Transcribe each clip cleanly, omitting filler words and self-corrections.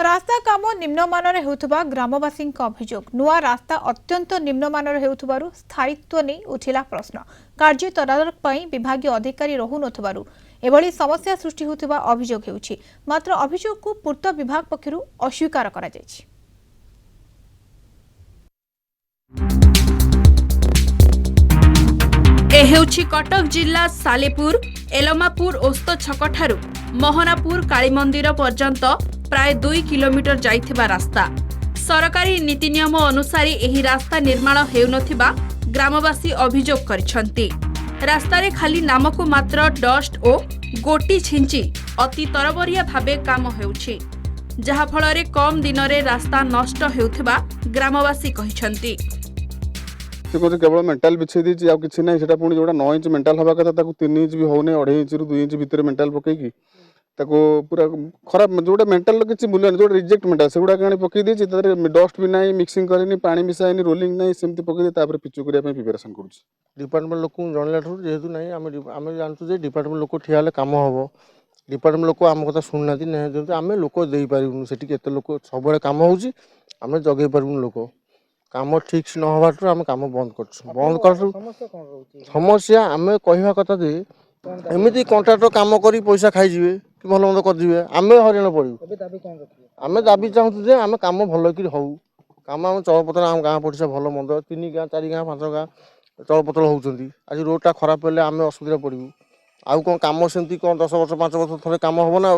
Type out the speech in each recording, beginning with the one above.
रास्ता काम निम्नमानर हेउथबा ग्रामवासी अभियोग नुआ रास्ता अत्यंत निम्नमानर हेउथबारु स्थायित्व नहीं उठिला प्रश्न कार्य तदारक पई विभागीय अधिकारी रहु नथबारु एभली समस्या सृष्टि होउथबा अभियोग हेउछि मात्र अभियोग को पूर्त विभाग पक्षरु अस्वीकार करा जायछि। ए हेउछि कटक जिला सालेपुर एलमापुर ओस्त छक ठारू मोहनापुर काली मंदिर पर्यंत प्राय 2 किलोमीटर जाइथिबा रास्ता सरकारी नीति नियम अनुसार एही रास्ता निर्माण हेउनथिबा ग्रामवासी अभियोग करिसंती। रास्ता रे खाली नामको मात्र डस्ट ओ गोटी छिंची अति तरबरिया भाबे काम हेउछि जहा फଳରେ कम दिन रे रास्ता नष्ट हेउथिबा ग्रामवासी कहिसंती। केवल मेंटाल बिछे दी कि ना से पुणी जो 9 इंच मेंटाल हवा कथा 3 इंच भी होने 2.5 इंच रु 2 इंच भितर मेंटाल पकईकि पूरा खराब जो मेंटाल किसी मूल्य जो रिजेक्ट मेंटाल से गुड़ा पकई दी डस्ट भी ना मिक्सिंग करेनि पानी मिसाएनि रोलिंग ना सेमती पकई पिचु करने प्रिपेरेसन कर डिपार्टमेंट लोक जनला जेहेतु ना आम जानते डिपार्टमेंट लोक ठिया काम हम डिपार्टमेंट लोक आम कथा शुणुना जेहतु आम लोक दे पारूँ से लोक सब काम होमें जगे पारूँ लोक काम ठीक न होबार आम काम बंद कर समस्या आम कहवा कथा जे एमती कंट्राक्टर काम कर पैसा खाईजे कि भल मंद करदे आम हरियाणा पड़ू आम दाबी चाहूँ जे आम कम भल कि हूँ कम आम चलपतल आम गाँ पड़ोसा भल मंद 3 गाँ 4 गाँ 5 गाँ चलपतल होती आज रोडटा खराब हेल्ले आम असुविधा पड़ू आउ कौन कम सेमती कौन 10 वर्ष 5 वर्ष थे कम हम ना।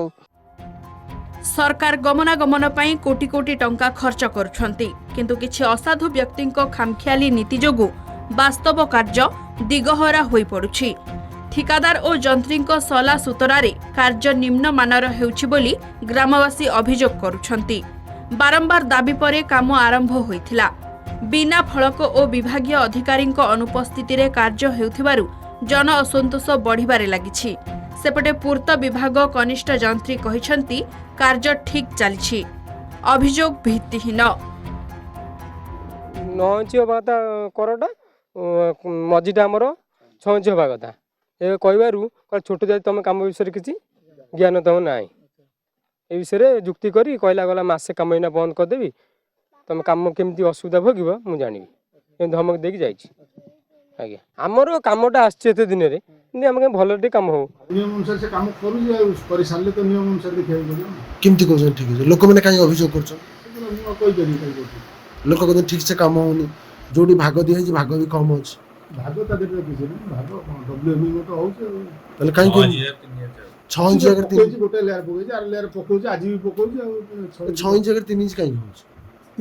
सरकार गमनागमन पई कोटी कोटी टंका खर्च करुछंती किंतु किछि असाधु व्यक्तिंको खामखियाली नीति जोगु वास्तव कार्य दिगहरा होई पडुछि। ठिकादार और जंत्रींको सला सुतरारे कार्य निम्न मानर हेउछि बोली ग्रामवासी अभियोग करुछंती। बारंबार दाबी परे काम आरंभ होइथिला बिना फलक और विभागीय अधिकारींको अनुपस्थिति रे कार्य हेउथिबारु जन असंतोष बढ़िबारे लागिछि। सेपटे पूर्त विभाग कनिष्ठ जंत्री कहिसंती कार्य ठीक चली अभियोग भित्तिहीन 9 इंच हवा कथा करटा मझीटा आमर 6 इंच हवा कथा ए कहबारू छोट जाति तुम काम विषय किसी ज्ञान तुम ना ए विषय जुक्ति करी कहला गला मासे काम इना बंद करदेवी तुम काम केमती असुविधा भोग मु जानी धमक देकी जाइछि। आज्ञा आमर कामटा आते दिन में आम भल कम हो नियम अनुसार से काम कर सारे तो नियम अनुसार देखा केमती कहते ठीक है लोक मैंने कहीं अभियोग कर लोक कहते ठीक से काम होनी जो भाग दिखाई भाग भी कम अच्छे भाग भाग डब्ल्यूएमई तो होचे कहीं 6 इंच अगर गोटे लेयर पकई आर लेयर पकोज आज भी पकोज 6 इंच अगर 3 इंच कहीं हो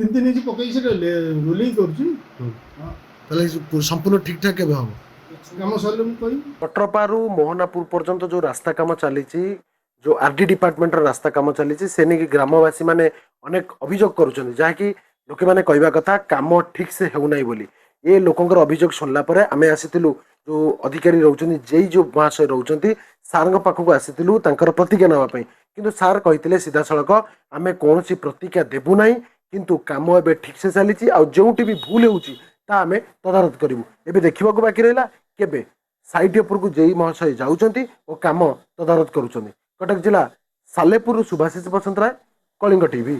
3 इंच पकई से रोलिंग करछि ताले संपूर्ण ठीक ठाक केबे हम काम सरले मु कहि कटरपारू मोहनापुर पर्यंत जो रास्ता काम चली जो आरडी डिपार्टमेंट रास्ता काम चली से नहीं ग्रामवासी माने अनेक अभियोग करुछन जहाँकि लोक मैंने कहवा कथा काम ठीक से होना बोली ये लोकंर अभियोग सुनला परे आमे आसीतिलु जो अधिकारी रहउछन जेई जो महाशय रहउछन सार पाखक आसीतिलु तांकर प्रतिज्ञा नवा पई किंतु सार कहितले सीधा सड़क आमे कोनोसी प्रतिज्ञा देबु नाही किंतु काम एबे ठीक से चली आ जोटी भी भूल होउची ता आमे तदारत करिवु एबे देखिबा को बाकी रहला केबे साइट ऊपर को जेई महाशय जाउछंती ओ काम तदारत करूछंती। कटक जिला सालेपुर सुभाषिष बसंतराय कलिंग टीवी।